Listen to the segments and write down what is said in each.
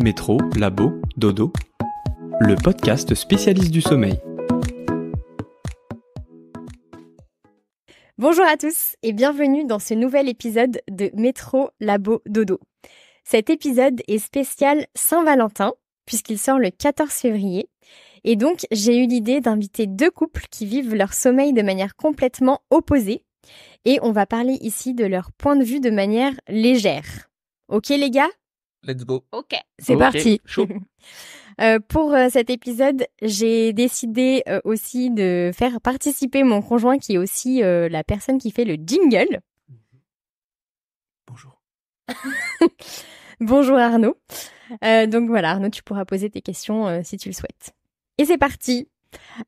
Métro, Labo, Dodo, le podcast spécialiste du sommeil. Bonjour à tous et bienvenue dans ce nouvel épisode de Métro, Labo, Dodo. Cet épisode est spécial Saint-Valentin puisqu'il sort le 14 février. Et donc, j'ai eu l'idée d'inviter deux couples qui vivent leur sommeil de manière complètement opposée. Et on va parler ici de leur point de vue de manière légère. Ok les gars ? Let's go. Ok, c'est parti. Chaud. Pour cet épisode, j'ai décidé aussi de faire participer mon conjoint qui est aussi la personne qui fait le jingle. Bonjour. Bonjour Arnaud. Donc voilà, Arnaud, tu pourras poser tes questions si tu le souhaites. Et c'est parti.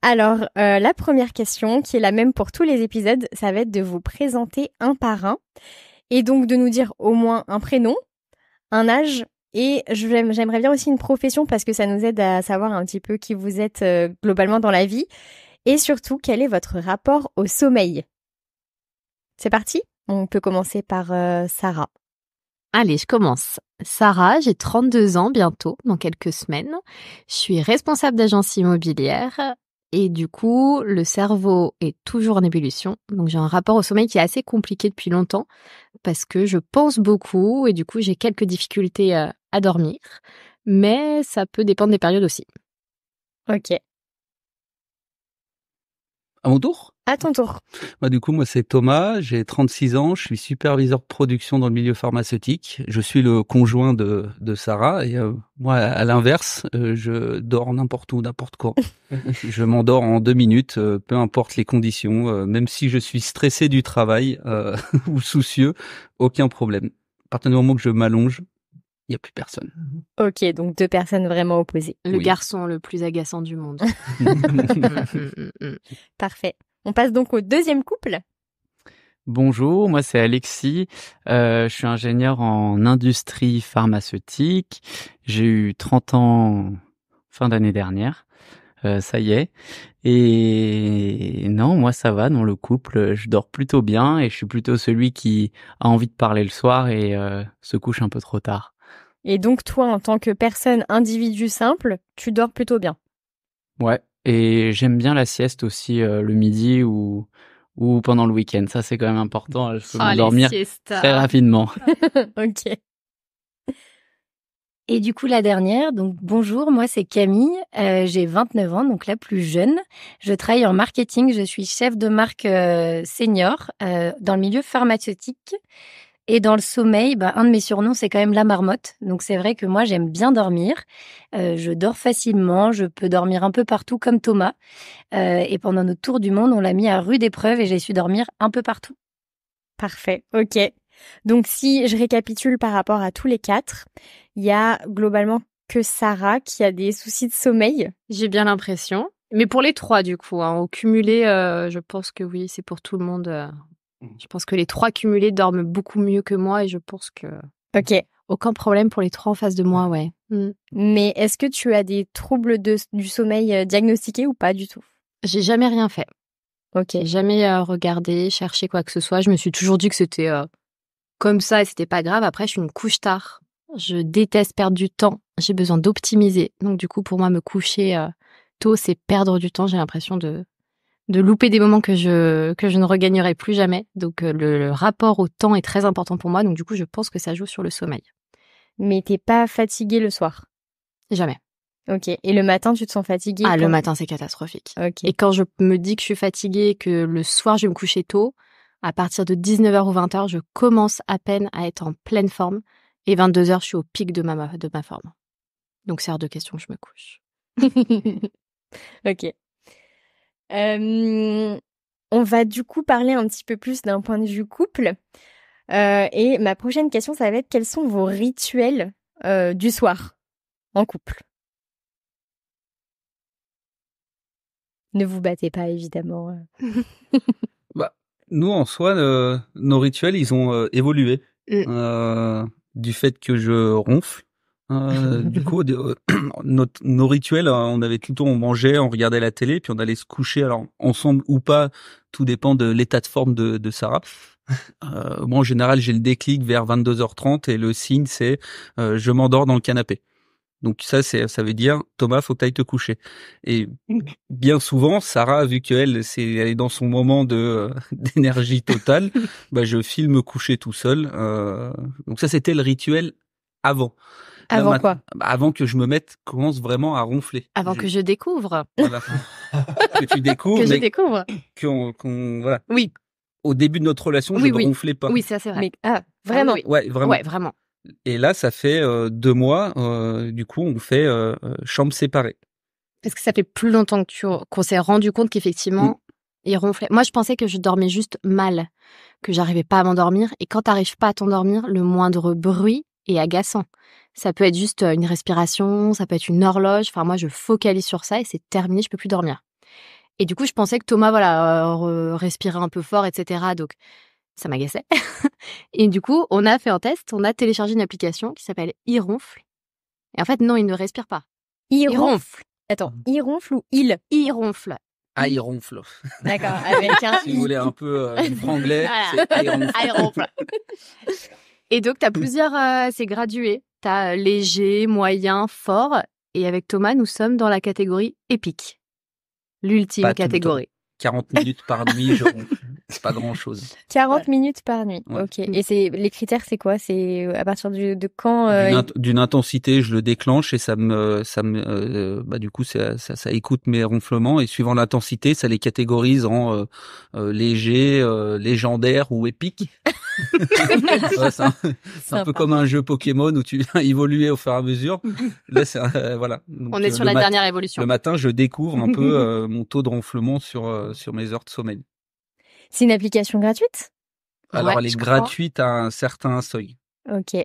Alors, la première question, qui est la même pour tous les épisodes, ça va être de vous présenter un par un et donc de nous dire au moins un prénom, un âge et j'aimerais bien aussi une profession parce que ça nous aide à savoir un petit peu qui vous êtes globalement dans la vie et surtout quel est votre rapport au sommeil. C'est parti ? On peut commencer par Sarah. Allez, je commence. Sarah, j'ai 32 ans bientôt, dans quelques semaines. Je suis responsable d'agence immobilière et du coup, le cerveau est toujours en ébullition. Donc, j'ai un rapport au sommeil qui est assez compliqué depuis longtemps parce que je pense beaucoup et du coup, j'ai quelques difficultés à dormir. Mais ça peut dépendre des périodes aussi. Ok. À mon tour ? À ton tour. Du coup, moi, c'est Thomas, j'ai 36 ans, je suis superviseur de production dans le milieu pharmaceutique. Je suis le conjoint de Sarah et moi, à l'inverse, je dors n'importe où, n'importe quand. Je m'endors en 2 minutes, peu importe les conditions, même si je suis stressé du travail ou soucieux, aucun problème. À partir du moment que je m'allonge, il n'y a plus personne. Ok, donc deux personnes vraiment opposées. Le Oui. garçon le plus agaçant du monde. Parfait. On passe donc au deuxième couple. Bonjour, moi c'est Alexis, je suis ingénieur en industrie pharmaceutique, j'ai eu 30 ans fin d'année dernière, ça y est, et non, moi ça va dans le couple, je dors plutôt bien et je suis plutôt celui qui a envie de parler le soir et se couche un peu trop tard. Et donc toi, en tant que personne individu simple, tu dors plutôt bien. Ouais, et j'aime bien la sieste aussi le midi ou pendant le week-end, ça c'est quand même important, je peux m'endormir très rapidement. Ok. Et du coup, la dernière, donc bonjour, moi c'est Camille, j'ai 29 ans, donc la plus jeune. Je travaille en marketing, je suis chef de marque senior dans le milieu pharmaceutique. Et dans le sommeil, un de mes surnoms, c'est quand même la marmotte. Donc c'est vrai que moi, j'aime bien dormir. Je dors facilement, je peux dormir un peu partout comme Thomas. Et pendant notre tour du monde, on l'a mis à rude épreuve et j'ai su dormir un peu partout. Parfait, ok. Donc si je récapitule par rapport à tous les quatre, il y a globalement que Sarah qui a des soucis de sommeil. J'ai bien l'impression. Mais pour les trois, du coup, au cumulé, je pense que oui, c'est pour tout le monde. Je pense que les trois cumulés dorment beaucoup mieux que moi et je pense que Ok. aucun problème pour les trois en face de moi, ouais. Mais est-ce que tu as des troubles du sommeil diagnostiqués ou pas du tout ? J'ai jamais rien fait. Ok. J'ai jamais regardé, cherché quoi que ce soit. Je me suis toujours dit que c'était comme ça et c'était pas grave. Après, je suis une couche tard. Je déteste perdre du temps. J'ai besoin d'optimiser. Donc du coup, pour moi, me coucher tôt, c'est perdre du temps. J'ai l'impression de louper des moments que je ne regagnerai plus jamais. Donc le rapport au temps est très important pour moi. Donc du coup, je pense que ça joue sur le sommeil. Mais t'es pas fatiguée le soir ? Jamais. Ok. Et le matin, tu te sens fatiguée ? Le matin, c'est catastrophique. Ok. Et quand je me dis que je suis fatiguée, que le soir, je vais me coucher tôt, à partir de 19h ou 20h, je commence à peine à être en pleine forme. Et 22h, je suis au pic de ma forme. Donc c'est hors de question que je me couche. Ok. On va du coup parler un petit peu plus d'un point de vue couple. Et ma prochaine question, ça va être quels sont vos rituels du soir en couple ? Ne vous battez pas, évidemment. Nous, en soi, nos rituels, ils ont évolué du fait que je ronfle. Du coup, nos rituels, on avait plutôt, on mangeait, on regardait la télé, puis on allait se coucher, alors ensemble ou pas, tout dépend de l'état de forme de Sarah. Moi, en général, j'ai le déclic vers 22h30 et le signe, c'est je m'endors dans le canapé. Donc ça veut dire Thomas, faut que t'ailles te coucher. Et bien souvent, Sarah, vu qu'elle elle est dans son moment de d'énergie totale, je file me coucher tout seul. Donc ça, c'était le rituel avant. Avant quoi? Avant que je commence vraiment à ronfler. Avant que je découvre. Voilà. Que tu découvres. Que je découvre. Voilà. Oui. Au début de notre relation, je ne ronflais pas. Oui, ça c'est vrai. Mais, vraiment? Oui. Ouais, vraiment. Ouais, vraiment. Et là, ça fait 2 mois. Du coup, on fait chambre séparée. Parce que ça fait plus longtemps qu'on s'est rendu compte qu'effectivement, il ronflait. Moi, je pensais que je dormais juste mal, que j'arrivais pas à m'endormir. Et quand t'arrives pas à t'endormir, le moindre bruit est agaçant. Ça peut être juste une respiration, ça peut être une horloge. Enfin, moi, je focalise sur ça et c'est terminé, je peux plus dormir. Et du coup, je pensais que Thomas, respirait un peu fort, etc. Donc, ça m'agaçait. Et du coup, on a fait un test, on a téléchargé une application qui s'appelle iRonfle. Et en fait, non, il ne respire pas. iRonfle. Attends, iRonfle ou il? iRonfle. Ah, il ronfle. D'accord, avec un si vous voulez un peu du franglais, Voilà. c'est iRonfle. Et donc, t'as plusieurs, c'est gradué. T'as léger, moyen, fort. Et avec Thomas, nous sommes dans la catégorie épique. L'ultime Pas tout le catégorie. 40 minutes par nuit, je ronfle. C'est pas grand-chose. 40 minutes par nuit. Ouais. Ok. Et les critères, c'est quoi? C'est à partir de quand D'une intensité, je le déclenche et du coup, ça écoute mes ronflements et suivant l'intensité, ça les catégorise en léger, légendaire ou épique. Ouais, c'est un peu comme un jeu Pokémon où tu viens évoluer au fur et à mesure. Là, voilà. Donc, on est sur la dernière évolution. Le matin, je découvre un peu mon taux de ronflement sur mes heures de sommeil. C'est une application gratuite? Alors, Ouais, elle est gratuite à un certain seuil. Ok.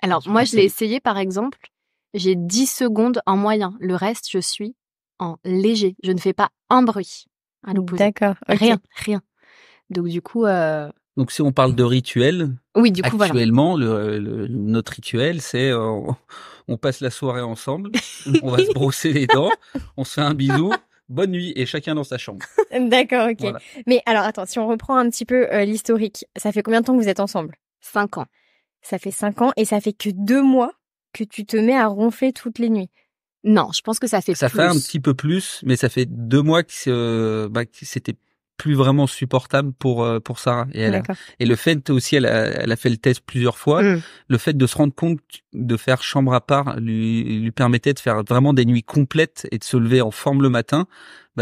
Alors, moi, je l'ai essayé, par exemple. J'ai 10 secondes en moyen. Le reste, je suis en léger. Je ne fais pas un bruit à l'opposé. D'accord. ok. Rien. Donc, du coup... Donc, si on parle de rituel, oui, du coup, actuellement, notre rituel, c'est on passe la soirée ensemble, on va se brosser les dents, on se fait un bisou, bonne nuit, et chacun dans sa chambre. D'accord, ok. Voilà. Mais alors, attends, si on reprend un petit peu l'historique, ça fait combien de temps que vous êtes ensemble? 5 ans. Ça fait 5 ans et ça fait que 2 mois que tu te mets à ronfler toutes les nuits. Non, je pense que ça fait plus. Ça fait un petit peu plus, mais ça fait 2 mois que c'était plus vraiment supportable pour Sarah. Et le fait aussi, elle a fait le test plusieurs fois. Le fait de se rendre compte de faire chambre à part lui permettait de faire vraiment des nuits complètes et de se lever en forme le matin.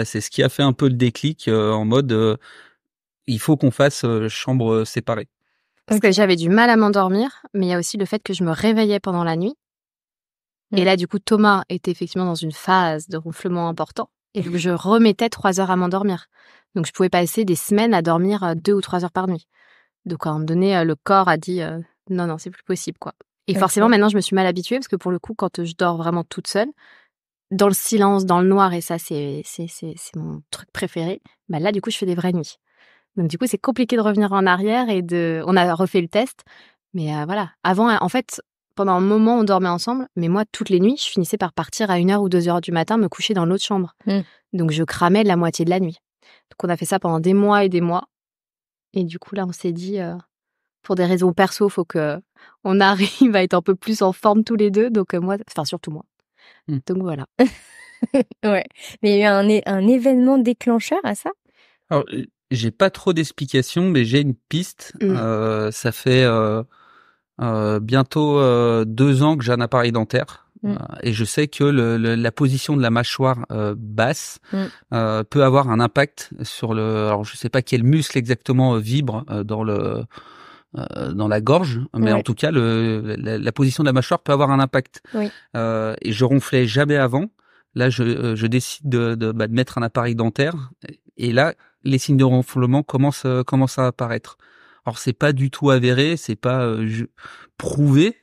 C'est ce qui a fait un peu le déclic en mode il faut qu'on fasse chambre séparée. Parce que j'avais du mal à m'endormir, mais il y a aussi le fait que je me réveillais pendant la nuit. Et là, du coup, Thomas était effectivement dans une phase de ronflement important. Et donc, je remettais 3 heures à m'endormir. Donc, je pouvais passer des semaines à dormir 2 ou 3 heures par nuit. Donc, à un moment donné, le corps a dit non, c'est plus possible, quoi. Et forcément, maintenant, je me suis mal habituée parce que pour le coup, quand je dors vraiment toute seule, dans le silence, dans le noir, et ça, c'est mon truc préféré, là, du coup, je fais des vraies nuits. Donc, du coup, c'est compliqué de revenir en arrière on a refait le test. Mais voilà. Avant, en fait, pendant un moment, on dormait ensemble. Mais moi, toutes les nuits, je finissais par partir à 1h ou 2h du matin, me coucher dans l'autre chambre. Donc, je cramais la moitié de la nuit. Donc, on a fait ça pendant des mois et des mois. Et du coup, là, on s'est dit, pour des raisons perso, faut que on arrive à être un peu plus en forme tous les deux. Donc, surtout moi. Donc, voilà. Ouais. Mais il y a eu un événement déclencheur à ça? Alors, j'ai pas trop d'explications, mais j'ai une piste. Ça fait bientôt 2 ans que j'ai un appareil dentaire. Et je sais que la position de la mâchoire basse peut avoir un impact sur alors je sais pas quel muscle exactement vibre dans la gorge, mais en tout cas la position de la mâchoire peut avoir un impact. Et je ronflais jamais avant. Là, je décide de mettre un appareil dentaire, et là, les signes de ronflement commencent à apparaître. Alors, c'est pas du tout avéré, c'est pas prouvé,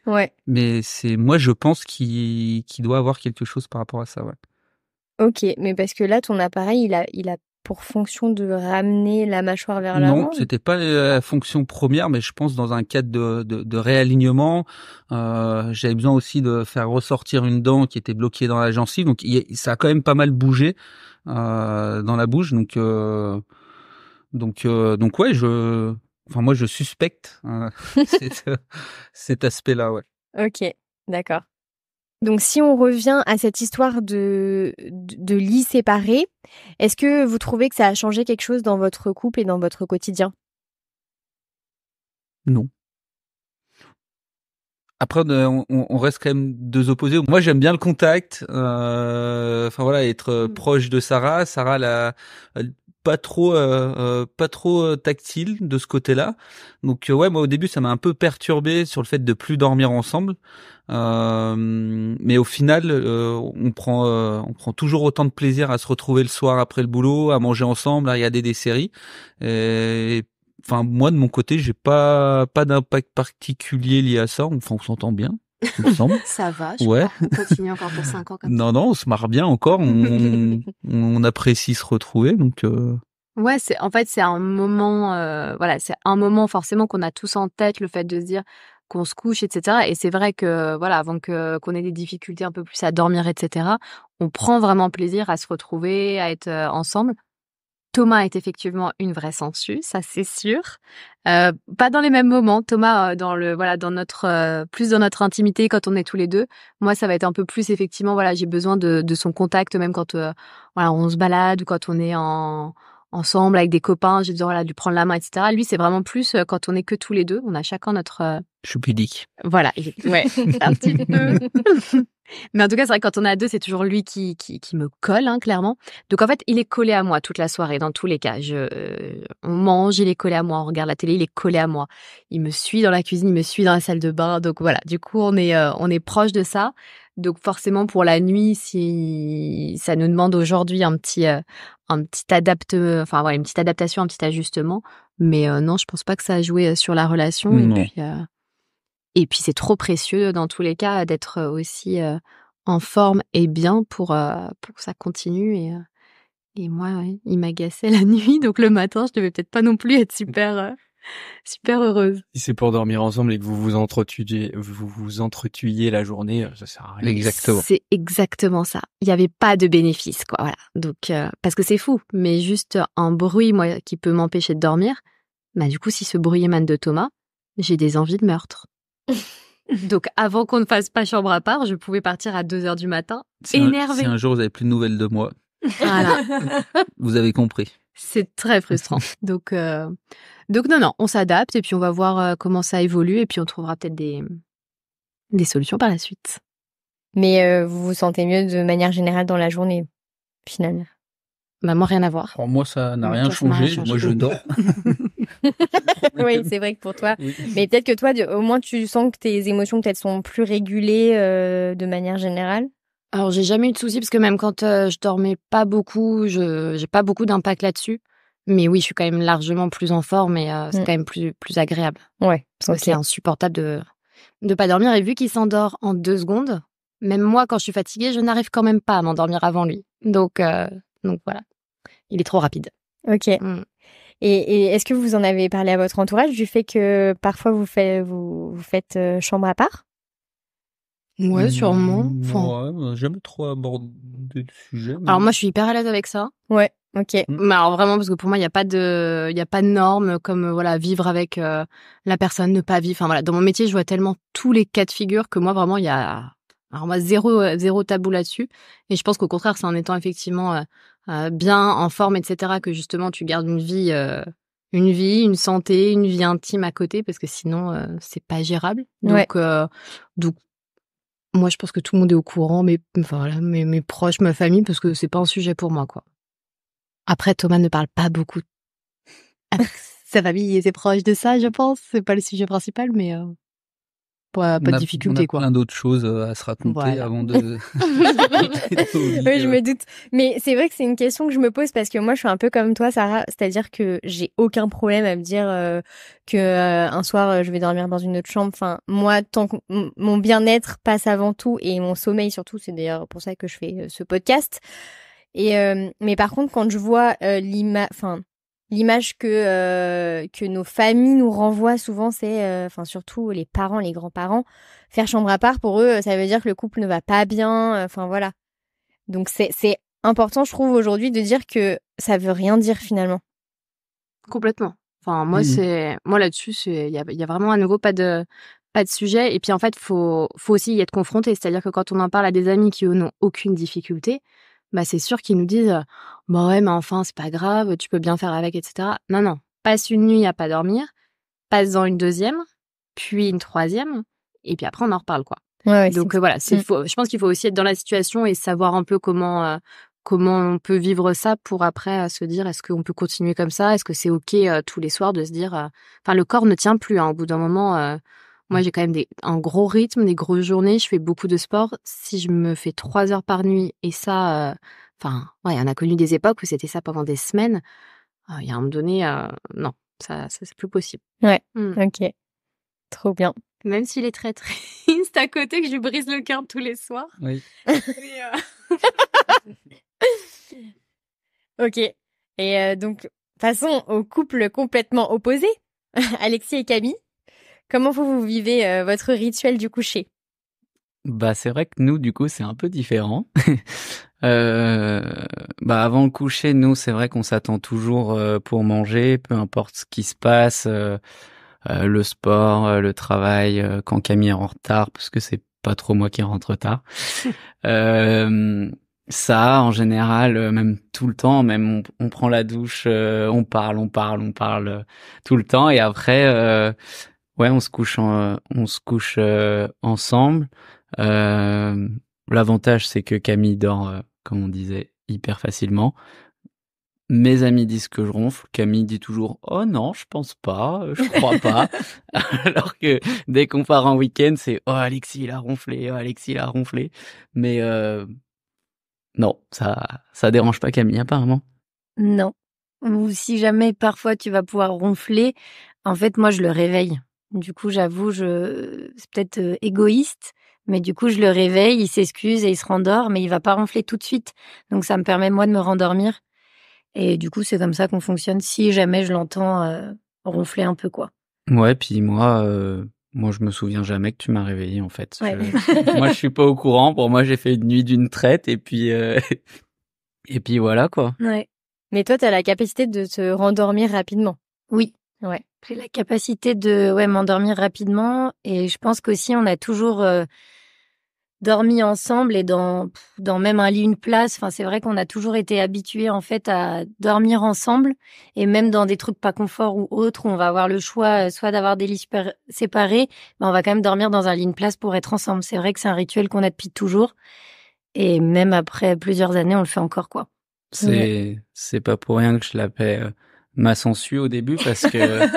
mais moi, je pense qu'il doit avoir quelque chose par rapport à ça. Ouais. Ok, mais parce que là, ton appareil, il a pour fonction de ramener la mâchoire vers l'avant? Non, c'était pas la fonction première, mais je pense dans un cadre de réalignement, j'avais besoin aussi de faire ressortir une dent qui était bloquée dans la gencive, donc ça a quand même pas mal bougé dans la bouche, donc ouais, moi je suspecte cet aspect-là, ouais. Ok, d'accord. Donc, si on revient à cette histoire de lits séparés, est-ce que vous trouvez que ça a changé quelque chose dans votre couple et dans votre quotidien? Non. Après, on reste quand même deux opposés. Moi, j'aime bien le contact. Enfin voilà, être proche de Sarah. Sarah, elle pas trop tactile de ce côté-là. Donc ouais, moi au début, ça m'a un peu perturbé sur le fait de plus dormir ensemble. Mais au final, on prend toujours autant de plaisir à se retrouver le soir après le boulot, à manger ensemble, à regarder des séries. Et enfin, moi de mon côté, j'ai pas d'impact particulier lié à ça. Enfin, on s'entend bien, il me semble. Ça va, Ouais. crois. On continue encore pour 5 ans comme ça. Non, on se marre bien encore. On apprécie se retrouver, donc. Ouais, c'est un moment, voilà, c'est un moment forcément qu'on a tous en tête, le fait de se dire qu'on se couche, etc. Et c'est vrai que, voilà, avant qu'on ait des difficultés un peu plus à dormir, etc., on prend vraiment plaisir à se retrouver, à être ensemble. Thomas est effectivement une vraie sangsue, ça c'est sûr. Pas dans les mêmes moments. Thomas, dans notre plus dans notre intimité quand on est tous les deux. Moi, ça va être un peu plus effectivement, voilà, j'ai besoin de son contact même quand voilà, on se balade ou quand on est ensemble avec des copains. J'ai besoin, voilà, de lui prendre la main, etc. Lui, c'est vraiment plus quand on est que tous les deux. On a chacun notre Je suis pudique. voilà, ouais, un petit peu. Mais en tout cas, c'est vrai que quand on est à deux, c'est toujours lui qui me colle, hein, clairement. Donc en fait, il est collé à moi toute la soirée, dans tous les cas. On mange, il est collé à moi. On regarde la télé, il est collé à moi. Il me suit dans la cuisine, il me suit dans la salle de bain. Donc voilà, du coup, on est proche de ça. Donc forcément, pour la nuit, si ça nous demande aujourd'hui une petite adaptation, un petit ajustement. Mais non, je pense pas que ça a joué sur la relation. Non. Et puis c'est trop précieux dans tous les cas d'être aussi en forme et bien pour que ça continue. Et moi, ouais, il m'agaçait la nuit, donc le matin, je devais peut-être pas non plus être super heureuse. Si c'est pour dormir ensemble et que vous vous entretuiez la journée, ça sert à rien. Exactement. C'est exactement ça. Il y avait pas de bénéfice, quoi. Voilà. Donc parce que c'est fou, mais juste un bruit, moi, qui peut m'empêcher de dormir. Bah du coup, si ce bruit émane de Thomas, j'ai des envies de meurtre. Donc, avant qu'on ne fasse pas chambre à part, je pouvais partir à 2h du matin, énervée. Si un jour vous avez plus de nouvelles de moi, Voilà. vous avez compris. C'est très frustrant. Donc non, on s'adapte et puis on va voir comment ça évolue et puis on trouvera peut-être des solutions par la suite. Mais vous vous sentez mieux de manière générale dans la journée, finalement? Bah, moi, rien à voir. Alors moi, ça n'a Ouais, rien toi, ça n'a rien changé. changé. Moi, je dors. Oui, c'est vrai que pour toi. Oui. Mais peut-être que toi, au moins, tu sens que tes émotions, peut-être, sont plus régulées de manière générale. Alors, j'ai jamais eu de soucis parce que même quand je dormais pas beaucoup, j'ai pas beaucoup d'impact là-dessus. Mais oui, je suis quand même largement plus en forme et c'est quand même plus agréable. Ouais. Parce que c'est insupportable de pas dormir. Et vu qu'il s'endort en 2 secondes, même moi, quand je suis fatiguée, je n'arrive quand même pas à m'endormir avant lui. Donc voilà. Il est trop rapide. Ok. Et est-ce que vous en avez parlé à votre entourage du fait que parfois vous faites chambre à part? Ouais, sûrement. Enfin, Ouais, jamais trop abordé le sujet. Mais... alors moi, je suis hyper à l'aise avec ça. Ouais. Ok. Mais alors vraiment, parce que pour moi, il y a pas de normes comme voilà, vivre avec la personne, ne pas vivre. Enfin voilà, dans mon métier, je vois tellement tous les cas de figure que moi, vraiment, il y a alors moi zéro tabou là-dessus. Et je pense qu'au contraire, c'est en étant effectivement bien en forme, etc., que justement tu gardes une vie, une santé, une vie intime à côté, parce que sinon c'est pas gérable. Donc moi, je pense que tout le monde est au courant, mais voilà, mes proches, ma famille, parce que c'est pas un sujet pour moi, quoi. Après, Thomas ne parle pas beaucoup avec sa famille et ses proches de ça, je pense. C'est pas le sujet principal, mais pas de difficulté, quoi. On a plein d'autres choses à se raconter Voilà. avant de... Oui, je me doute. Mais c'est vrai que c'est une question que je me pose parce que moi, je suis un peu comme toi, Sarah. C'est-à-dire que j'ai aucun problème à me dire que un soir, je vais dormir dans une autre chambre. Enfin, moi, tant que mon bien-être passe avant tout et mon sommeil surtout, c'est d'ailleurs pour ça que je fais ce podcast. Et mais par contre, quand je vois l'image que nos familles nous renvoient souvent, c'est surtout les parents, les grands-parents, faire chambre à part pour eux, ça veut dire que le couple ne va pas bien. Enfin voilà. Donc c'est important, je trouve aujourd'hui, de dire que ça veut rien dire finalement. Complètement. Enfin moi moi là-dessus, il y a vraiment à nouveau pas de Pas de sujet. Et puis, en fait, faut aussi y être confronté. C'est-à-dire que quand on en parle à des amis qui, eux, n'ont aucune difficulté, bah, c'est sûr qu'ils nous disent bah ouais, mais enfin, c'est pas grave, tu peux bien faire avec, etc. Non. Passe une nuit à pas dormir, passe-en une deuxième, puis une troisième, et puis après, on en reparle, quoi. Ouais, Donc, voilà. Je pense qu'il faut aussi être dans la situation et savoir un peu comment on peut vivre ça pour après se dire est-ce qu'on peut continuer comme ça? Est-ce que c'est OK tous les soirs de se dire. Enfin, le corps ne tient plus, hein, au bout d'un moment. Moi, j'ai quand même un gros rythme, des grosses journées. Je fais beaucoup de sport. Si je me fais 3 heures par nuit et ça, enfin, ouais, on a connu des époques où c'était ça pendant des semaines. Il y a un moment donné, non, ça c'est plus possible. Ouais, OK. Trop bien. Même s'il est très triste à côté, que je lui brise le cœur tous les soirs. Oui. OK. Et donc, passons au couple complètement opposé, Alexis et Camille. Comment vous vivez votre rituel du coucher? Bah, c'est vrai que nous, du coup, c'est un peu différent. Bah, avant le coucher, nous, c'est vrai qu'on s'attend toujours pour manger, peu importe ce qui se passe, le sport, le travail, quand Camille est en retard, parce que c'est pas trop moi qui rentre tard. Ça, en général, même tout le temps, même on prend la douche, on parle tout le temps, et après, ouais, on se couche ensemble. L'avantage, c'est que Camille dort, comme on disait, hyper facilement. Mes amis disent que je ronfle. Camille dit toujours « Oh non, je pense pas, je crois pas. » Alors que dès qu'on part en week-end, c'est « Oh, Alexis, il a ronflé, oh, Alexis, il a ronflé. » Mais non, ça dérange pas Camille, apparemment. Non. Ou si jamais, parfois, tu vas pouvoir ronfler, en fait, moi, je le réveille. Du coup, j'avoue, c'est peut-être égoïste, mais du coup, je le réveille, il s'excuse et il se rendort, mais il va pas ronfler tout de suite. Donc, ça me permet, moi, de me rendormir. Et du coup, c'est comme ça qu'on fonctionne si jamais je l'entends ronfler un peu, quoi. Ouais, puis moi, je me souviens jamais que tu m'as réveillé, en fait. Ouais. Moi, je suis pas au courant. Pour moi, j'ai fait une nuit d'une traite, et puis voilà, quoi. Ouais. Mais toi, t'as la capacité de te rendormir rapidement. Oui. Ouais. J'ai la capacité de m'endormir rapidement, et je pense qu'aussi on a toujours dormi ensemble et dans même un lit, une place. Enfin, c'est vrai qu'on a toujours été habitués en fait à dormir ensemble, et même dans des trucs pas confort ou autres où on va avoir le choix soit d'avoir des lits séparés, mais on va quand même dormir dans un lit, une place pour être ensemble. C'est vrai que c'est un rituel qu'on a depuis toujours, et même après plusieurs années, on le fait encore, quoi. C'est pas pour rien que je l'appelle ma sangsue au début, parce que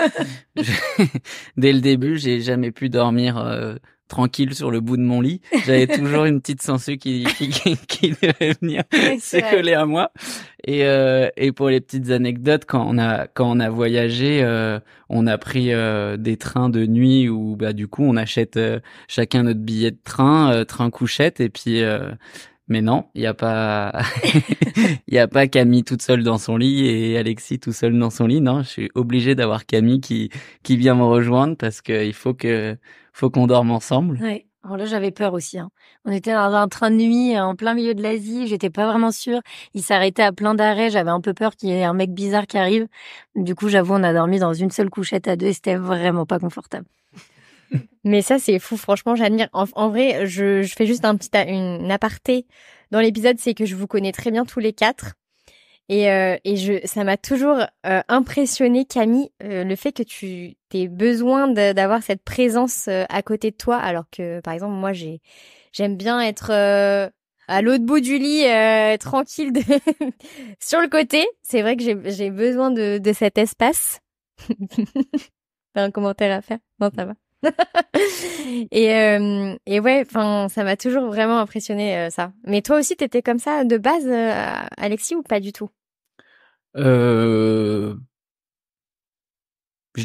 dès le début, j'ai jamais pu dormir tranquille sur le bout de mon lit. J'avais toujours une petite sangsue qui devait venir se coller à moi. Et pour les petites anecdotes, quand on a voyagé, on a pris des trains de nuit où bah du coup on achète chacun notre billet de train, train couchette, et puis mais non, il y a pas Camille toute seule dans son lit et Alexis tout seul dans son lit. Non, je suis obligé d'avoir Camille qui vient me rejoindre, parce que il faut qu'on dorme ensemble. Ouais. Alors là, j'avais peur aussi, hein. On était dans un train de nuit en plein milieu de l'Asie. J'étais pas vraiment sûre. Il s'arrêtait à plein d'arrêts. J'avais un peu peur qu'il y ait un mec bizarre qui arrive. Du coup, j'avoue, on a dormi dans une seule couchette à deux et c'était vraiment pas confortable. Mais ça, c'est fou. Franchement, j'admire. En vrai, je fais juste une aparté dans l'épisode, c'est que je vous connais très bien tous les quatre. Et ça m'a toujours impressionné, Camille, le fait que tu aies besoin d'avoir cette présence à côté de toi, alors que, par exemple, moi, j'aime bien être à l'autre bout du lit, tranquille, sur le côté. C'est vrai que j'ai besoin de cet espace. T'as un commentaire à faire? Non, ça va. Et ouais, enfin, ça m'a toujours vraiment impressionné, ça. Mais toi aussi, t'étais comme ça de base, Alexis, ou pas du tout? Je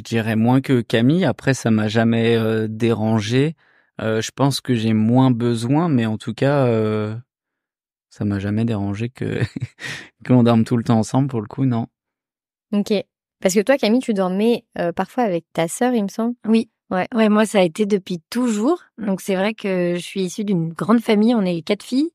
dirais moins que Camille. Après, ça m'a jamais dérangé. Je pense que j'ai moins besoin, mais en tout cas, ça m'a jamais dérangé que qu'on dorme tout le temps ensemble. Pour le coup, non. Ok. Parce que toi, Camille, tu dormais parfois avec ta sœur, il me semble. Oui. Ouais, moi, ça a été depuis toujours. Donc, c'est vrai que je suis issue d'une grande famille. On est 4 filles.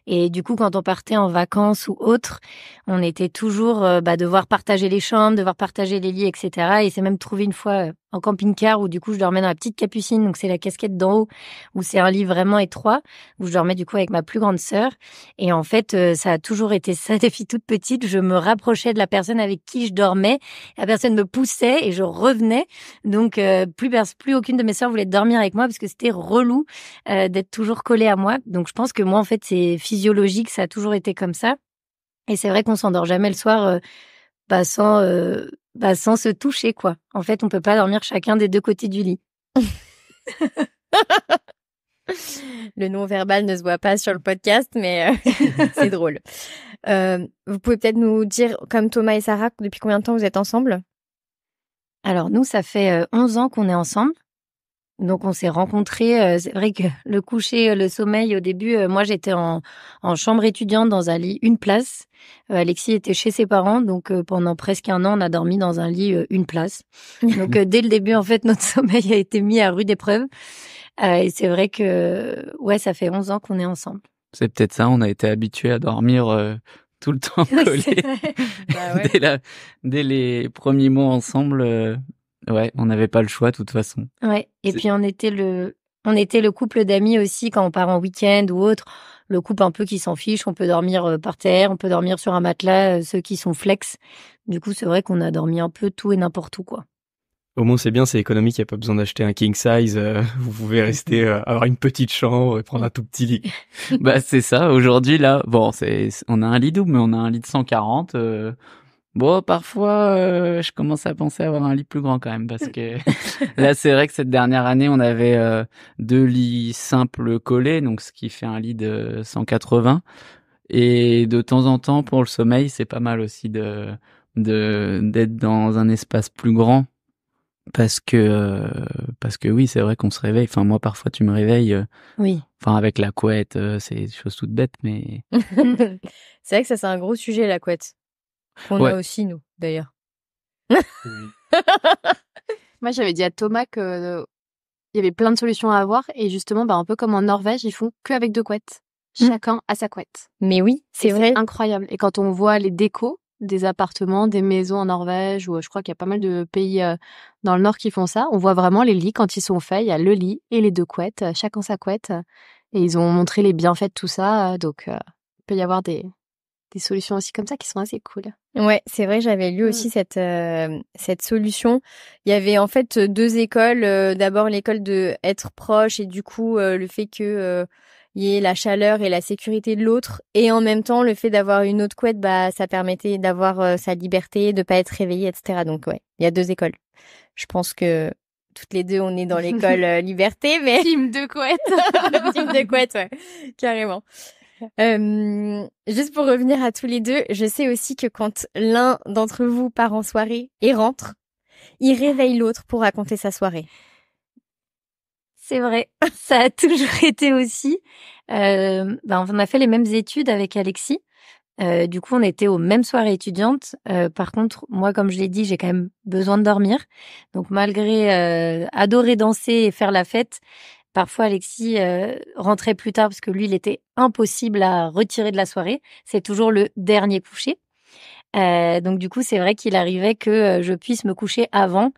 Et du coup, quand on partait en vacances ou autre, on était toujours devoir partager les chambres, devoir partager les lits, etc. Et c'est même trouvé une fois en camping-car où du coup je dormais dans la petite capucine, donc c'est la casquette d'en haut, où c'est un lit vraiment étroit, où je dormais du coup avec ma plus grande sœur. Et en fait, ça a toujours été ça depuis toute petite. Je me rapprochais de la personne avec qui je dormais, la personne me poussait et je revenais. Donc plus aucune de mes sœurs voulait dormir avec moi parce que c'était relou d'être toujours collée à moi. Donc je pense que moi en fait c'est physiologique, ça a toujours été comme ça. Et c'est vrai qu'on s'endort jamais le soir sans se toucher, quoi. En fait, on peut pas dormir chacun des deux côtés du lit. Le non-verbal ne se voit pas sur le podcast, mais c'est drôle. Vous pouvez peut-être nous dire, comme Thomas et Sarah, depuis combien de temps vous êtes ensemble? Alors nous, ça fait 11 ans qu'on est ensemble. Donc on s'est rencontrés, c'est vrai que le coucher, le sommeil au début, moi j'étais en chambre étudiante dans un lit une place. Alexis était chez ses parents, donc pendant presque un an on a dormi dans un lit une place. Donc dès le début en fait notre sommeil a été mis à rude épreuve. Et c'est vrai que ouais ça fait 11 ans qu'on est ensemble. C'est peut-être ça, on a été habitués à dormir tout le temps Oui, collés. c'est vrai. Bah ouais. Dès les premiers mois ensemble, ouais, on n'avait pas le choix de toute façon. Ouais. Et puis on était le couple d'amis aussi quand on part en week-end ou autre. Le couple un peu qui s'en fiche, on peut dormir par terre, on peut dormir sur un matelas, ceux qui sont flex. Du coup, c'est vrai qu'on a dormi un peu tout et n'importe où, quoi. Au moins, c'est bien, c'est économique, il n'y a pas besoin d'acheter un king size. Vous pouvez rester, avoir une petite chambre et prendre un tout petit lit. Bah c'est ça. Aujourd'hui là, bon, on a un lit double, mais on a un lit de 140. Bon, parfois, je commence à penser avoir un lit plus grand quand même, parce que là, c'est vrai que cette dernière année, on avait 2 lits simples collés, donc ce qui fait un lit de 180. Et de temps en temps, pour le sommeil, c'est pas mal aussi d'être dans un espace plus grand. Parce que oui, c'est vrai qu'on se réveille. Enfin, moi, parfois, tu me réveilles. Oui. Enfin, avec la couette, c'est des choses toutes bêtes, mais C'est vrai que ça, c'est un gros sujet, la couette. Qu'on ouais. a aussi, nous, d'ailleurs. Moi, j'avais dit à Thomas que il y avait plein de solutions à avoir et justement, un peu comme en Norvège, ils font que avec 2 couettes. Chacun a sa couette. Mais oui, c'est Et vrai. C'est incroyable. Et quand on voit les décos des appartements, des maisons en Norvège, ou je crois qu'il y a pas mal de pays dans le Nord qui font ça, on voit vraiment les lits quand ils sont faits. Il y a le lit et les 2 couettes, chacun sa couette. Et ils ont montré les bienfaits de tout ça. Donc, il peut y avoir des solutions aussi comme ça qui sont assez cool. Ouais, c'est vrai, j'avais lu aussi cette solution. Il y avait en fait 2 écoles. D'abord l'école de être proche et du coup le fait que il y ait la chaleur et la sécurité de l'autre, et en même temps le fait d'avoir une autre couette, ça permettait d'avoir sa liberté, de pas être réveillé, etc. Donc ouais, il y a 2 écoles. Je pense que toutes les deux on est dans l'école liberté, mais Team de couettes. le type de couette, ouais, carrément. Juste pour revenir à tous les deux, je sais aussi que quand l'un d'entre vous part en soirée et rentre, il réveille l'autre pour raconter sa soirée. C'est vrai, ça a toujours été aussi. On a fait les mêmes études avec Alexis. Du coup, on était aux mêmes soirées étudiantes. Par contre, moi, comme je l'ai dit, j'ai quand même besoin de dormir. Donc, malgré adorer danser et faire la fête, parfois Alexis rentrait plus tard parce que lui, il était impossible à retirer de la soirée. C'est toujours le dernier coucher. Donc, du coup, c'est vrai qu'il arrivait que je puisse me coucher avant.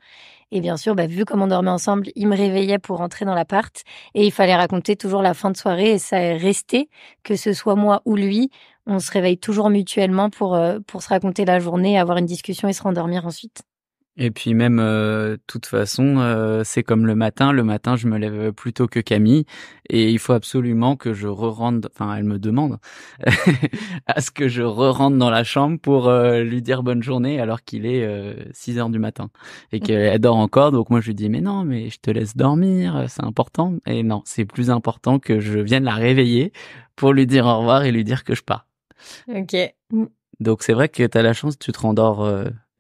Et bien sûr, vu comment on dormait ensemble, il me réveillait pour rentrer dans l'appart et il fallait raconter toujours la fin de soirée, et ça est resté, que ce soit moi ou lui, on se réveille toujours mutuellement pour se raconter la journée, avoir une discussion et se rendormir ensuite. Et puis même, toute façon, c'est comme le matin. Le matin, je me lève plus tôt que Camille et il faut absolument que je re-rentre. Enfin, elle me demande à ce que je re-rentre dans la chambre pour lui dire bonne journée alors qu'il est 6h du matin et qu'elle dort encore. Donc moi, je lui dis mais non, mais je te laisse dormir, c'est important. Et non, c'est plus important que je vienne la réveiller pour lui dire au revoir et lui dire que je pars. Ok. Donc c'est vrai que t'as la chance, tu te rendors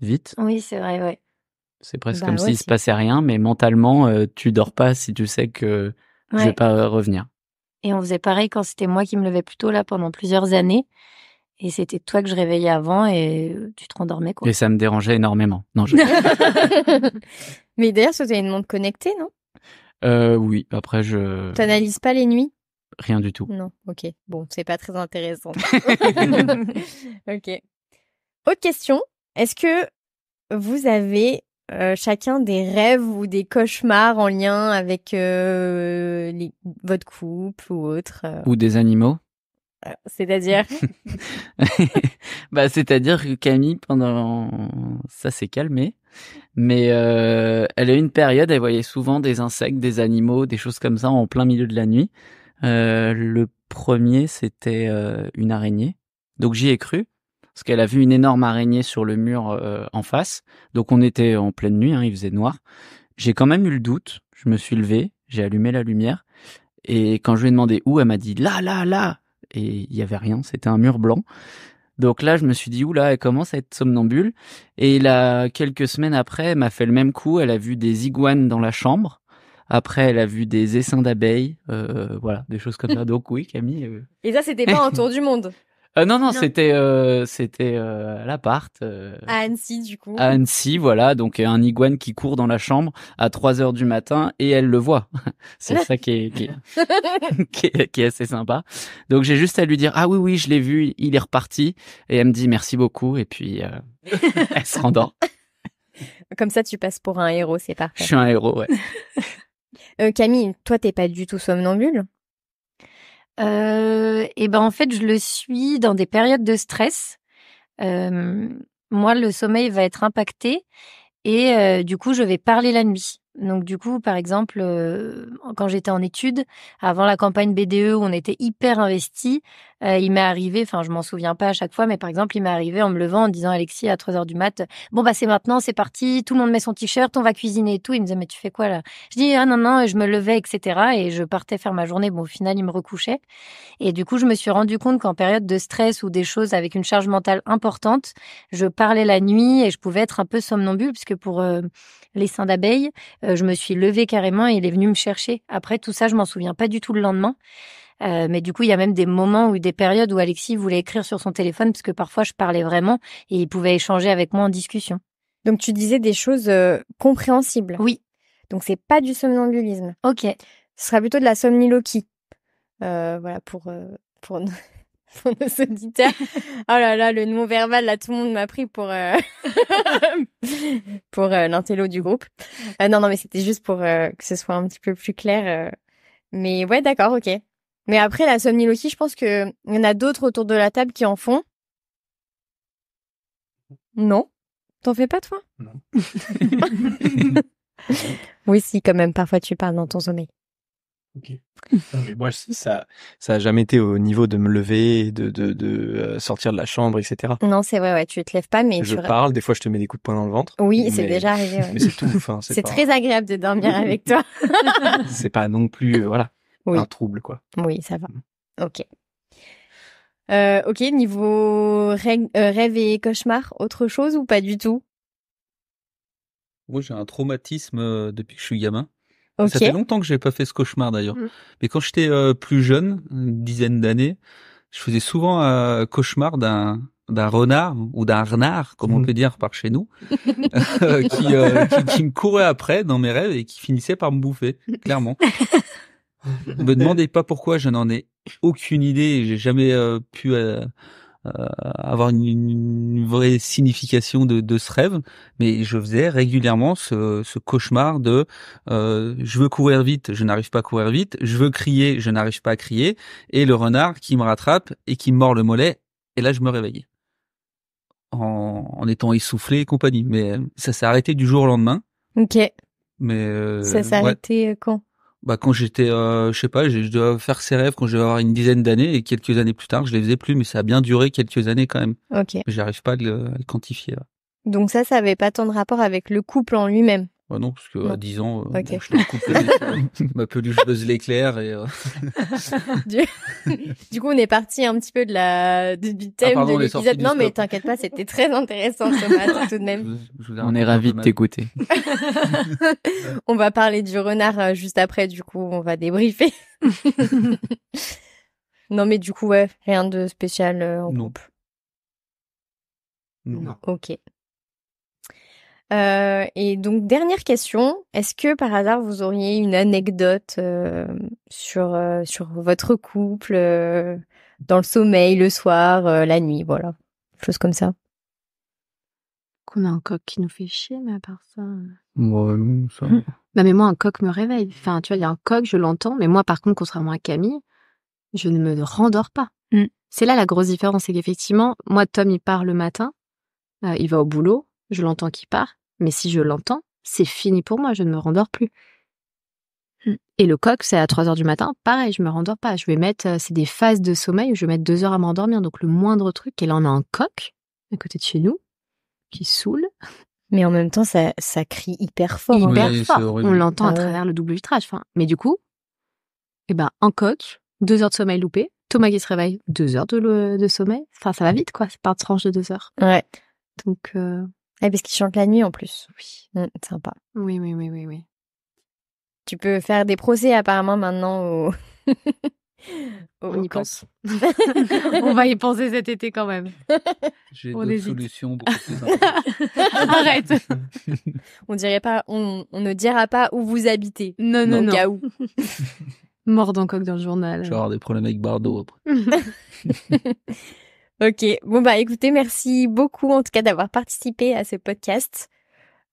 vite. Oui, c'est vrai, ouais. C'est presque Bah comme ouais, s'il se passait rien, mais mentalement, tu dors pas si tu sais que je vais pas revenir. Et on faisait pareil quand c'était moi qui me levais plus tôt là pendant plusieurs années. Et c'était toi que je réveillais avant et tu te rendormais, quoi. Et ça me dérangeait énormément. Non, Mais d'ailleurs, tu as une montre connectée, non? oui, après T'analyses pas les nuits? Rien du tout. Non, ok. Bon, c'est pas très intéressant. Ok. Autre question. Est-ce que vous avez chacun des rêves ou des cauchemars en lien avec votre couple ou autre. Ou des animaux. C'est-à-dire C'est-à-dire que Camille, ça s'est calmé, mais elle a eu une période, elle voyait souvent des insectes, des animaux, des choses comme ça en plein milieu de la nuit. Le premier, c'était une araignée. Donc j'y ai cru, parce qu'elle a vu une énorme araignée sur le mur en face. Donc on était en pleine nuit, il faisait noir. J'ai quand même eu le doute, je me suis levé, j'ai allumé la lumière, et quand je lui ai demandé où, elle m'a dit là. Et il y avait rien, c'était un mur blanc. Donc là, je me suis dit, oula, elle commence à être somnambule. Et là, quelques semaines après, elle m'a fait le même coup. Elle a vu des iguanes dans la chambre. Après, elle a vu des essaims d'abeilles. Voilà, des choses comme ça. Donc oui, Camille. Et ça, c'était pas un tour du monde. Non, c'était à l'appart. À Annecy, du coup. À Annecy, voilà. Donc un iguane qui court dans la chambre à 3 heures du matin et elle le voit. C'est ça qui est assez sympa. Donc j'ai juste à lui dire, ah oui, je l'ai vu, il est reparti. Et elle me dit merci beaucoup. Et puis elle se rendort. Comme ça, tu passes pour un héros, c'est parfait. Je suis un héros, ouais. Camille, toi, t'es pas du tout somnambule? En fait, je le suis dans des périodes de stress. Moi, le sommeil va être impacté et du coup, je vais parler la nuit. Donc du coup, par exemple, quand j'étais en études, avant la campagne BDE où on était hyper investis, il m'est arrivé, enfin je m'en souviens pas à chaque fois, mais par exemple, il m'est arrivé en me levant en disant Alexis à 3h du mat, bon c'est maintenant, c'est parti, tout le monde met son t-shirt, on va cuisiner et tout. Il me disait mais tu fais quoi là? Je dis ah non, je me levais etc. et je partais faire ma journée. Bon au final il me recouchait et du coup je me suis rendu compte qu'en période de stress ou des choses avec une charge mentale importante, je parlais la nuit et je pouvais être un peu somnambule puisque pour les seins d'abeilles, je me suis levée carrément et il est venu me chercher. Après tout ça, je m'en souviens pas du tout le lendemain. Mais du coup, il y a même des moments ou des périodes où Alexis voulait écrire sur son téléphone parce que parfois je parlais vraiment et il pouvait échanger avec moi en discussion. Donc tu disais des choses compréhensibles. Oui. Donc c'est pas du somnambulisme. Ok. Ce sera plutôt de la somniloquie. Voilà pour nos auditeurs. Oh là là, le nom verbal, là, tout le monde m'a pris pour pour l'intello du groupe. Non, mais c'était juste pour que ce soit un petit peu plus clair. Mais ouais, d'accord, ok. Mais après, la somniloquie, je pense que il y en a d'autres autour de la table qui en font. Non? T'en fais pas, toi? Non. Oui, si, quand même. Parfois, tu parles dans ton sommeil. Ok. Non, mais moi, ça a jamais été au niveau de me lever, et de sortir de la chambre, etc. Non, c'est vrai, ouais, tu te lèves pas, mais je parle, des fois je te mets des coups de poing dans le ventre. Oui, c'est déjà arrivé. Ouais. Mais c'est tout. Enfin, c'est très agréable de dormir avec toi. C'est pas non plus, un trouble, quoi. Oui, ça va. Ok. Ok, niveau rêve et cauchemar, autre chose ou pas du tout? Moi, j'ai un traumatisme depuis que je suis gamin. Okay. Ça fait longtemps que j'ai pas fait ce cauchemar d'ailleurs. Mais quand j'étais plus jeune, une dizaine d'années, je faisais souvent un cauchemar d'un renard ou d'un renard, comme on peut dire par chez nous, qui me courait après dans mes rêves et qui finissait par me bouffer, clairement. Me demandez pas pourquoi, je n'en ai aucune idée et j'ai jamais pu avoir une vraie signification de ce rêve, mais je faisais régulièrement ce cauchemar de je veux courir vite, je n'arrive pas à courir vite, je veux crier, je n'arrive pas à crier, et le renard qui me rattrape et qui me mord le mollet, et là je me réveillais en étant essoufflé et compagnie, mais ça s'est arrêté du jour au lendemain. Ok. Mais ça s'est arrêté quand? Quand j'étais, je sais pas, je dois faire ces rêves quand je devais avoir une dizaine d'années et quelques années plus tard, je les faisais plus, mais ça a bien duré quelques années quand même. Ok. Mais j'arrive pas à le quantifier. Donc ça avait pas tant de rapport avec le couple en lui-même. Ouais, non, parce que à 10 ans, okay. Je te coupe ma peluche Buzz l'éclair et. Du coup, on est parti un petit peu du thème de l'épisode. Non, mais t'inquiète pas, c'était très intéressant, Thomas, tout de même. On est ravis de t'écouter. On va parler du renard juste après, du coup, on va débriefer. Non, mais du coup, ouais, rien de spécial en couple. Non. Ok. Et donc, dernière question, est-ce que par hasard vous auriez une anecdote sur votre couple dans le sommeil, le soir, la nuit, voilà, chose comme ça? qu'on a un coq qui nous fait chier, mais à part ça... Ouais, non, ça... Non, mais moi, un coq me réveille. Enfin, tu vois, il y a un coq, je l'entends, mais moi, par contre, contrairement à Camille, je ne me rendors pas. C'est là la grosse différence, c'est qu'effectivement, moi, Tom, il part le matin, il va au boulot, je l'entends qu'il part, mais si je l'entends, c'est fini pour moi, je ne me rendors plus. Et le coq, c'est à 3h du matin, pareil, je me rendors pas. Je vais mettre, c'est des phases de sommeil où je vais mettre 2 heures à m'endormir, donc le moindre truc, et là, on a un coq à côté de chez nous, qui saoule. Mais en même temps, ça crie hyper fort. Hyper Oui, fort. c'est horrible. On l'entend Ah à ouais. travers le double vitrage. Enfin, mais du coup, un coq, 2 heures de sommeil loupé, Thomas qui se réveille, 2 heures de sommeil. Enfin, ça va vite, quoi. C'est par tranche de 2 heures. Ouais. Donc, Parce qu'il chante la nuit en plus. oui. Sympa. Oui. Tu peux faire des procès apparemment maintenant au... On y pense. On va y penser cet été quand même. J'ai On d'autres hésite. solutions beaucoup plus intéressantes. Arrête. On ne dira pas où vous habitez. Non, Au cas où. Mort d'un coq dans le journal. Je vais avoir des problèmes avec Bardot après. Ok. Bon, écoutez, merci beaucoup en tout cas d'avoir participé à ce podcast.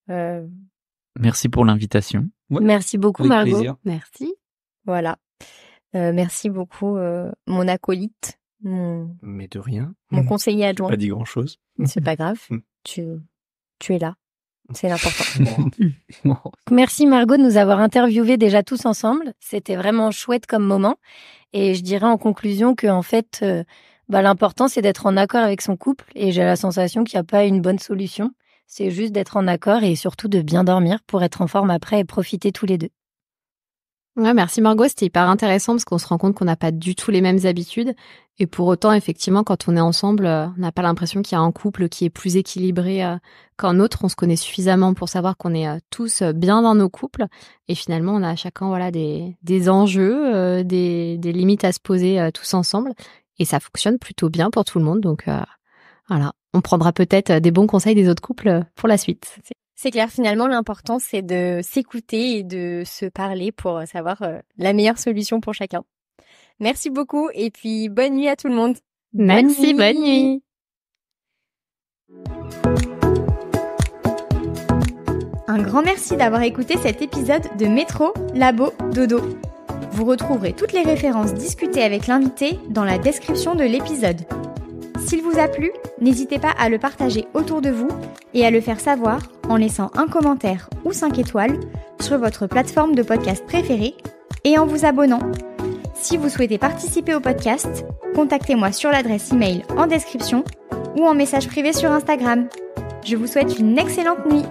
Merci pour l'invitation. Ouais. Merci beaucoup, Avec Margot. plaisir. Merci. Voilà. Merci beaucoup, mon acolyte, mon Mais de rien. conseiller adjoint. Pas dit grand-chose. C'est pas grave. Tu es là. C'est l'important. Merci Margot de nous avoir interviewés déjà tous ensemble. C'était vraiment chouette comme moment. Et je dirais en conclusion que en fait, l'important c'est d'être en accord avec son couple. Et j'ai la sensation qu'il n'y a pas une bonne solution. C'est juste d'être en accord et surtout de bien dormir pour être en forme après et profiter tous les deux. Ouais, merci Margot, c'était hyper intéressant parce qu'on se rend compte qu'on n'a pas du tout les mêmes habitudes. Et pour autant, effectivement, quand on est ensemble, on n'a pas l'impression qu'il y a un couple qui est plus équilibré qu'un autre. On se connaît suffisamment pour savoir qu'on est tous bien dans nos couples. Et finalement, on a chacun des enjeux, des limites à se poser tous ensemble. Et ça fonctionne plutôt bien pour tout le monde. Donc voilà, on prendra peut-être des bons conseils des autres couples pour la suite. C'est clair, finalement, l'important, c'est de s'écouter et de se parler pour savoir la meilleure solution pour chacun. Merci beaucoup et puis bonne nuit à tout le monde. Merci, bonne nuit. Un grand merci d'avoir écouté cet épisode de Métro, Labo, Dodo. Vous retrouverez toutes les références discutées avec l'invité dans la description de l'épisode. S'il vous a plu, n'hésitez pas à le partager autour de vous et à le faire savoir en laissant un commentaire ou 5 étoiles sur votre plateforme de podcast préférée et en vous abonnant. Si vous souhaitez participer au podcast, contactez-moi sur l'adresse email en description ou en message privé sur Instagram. Je vous souhaite une excellente nuit.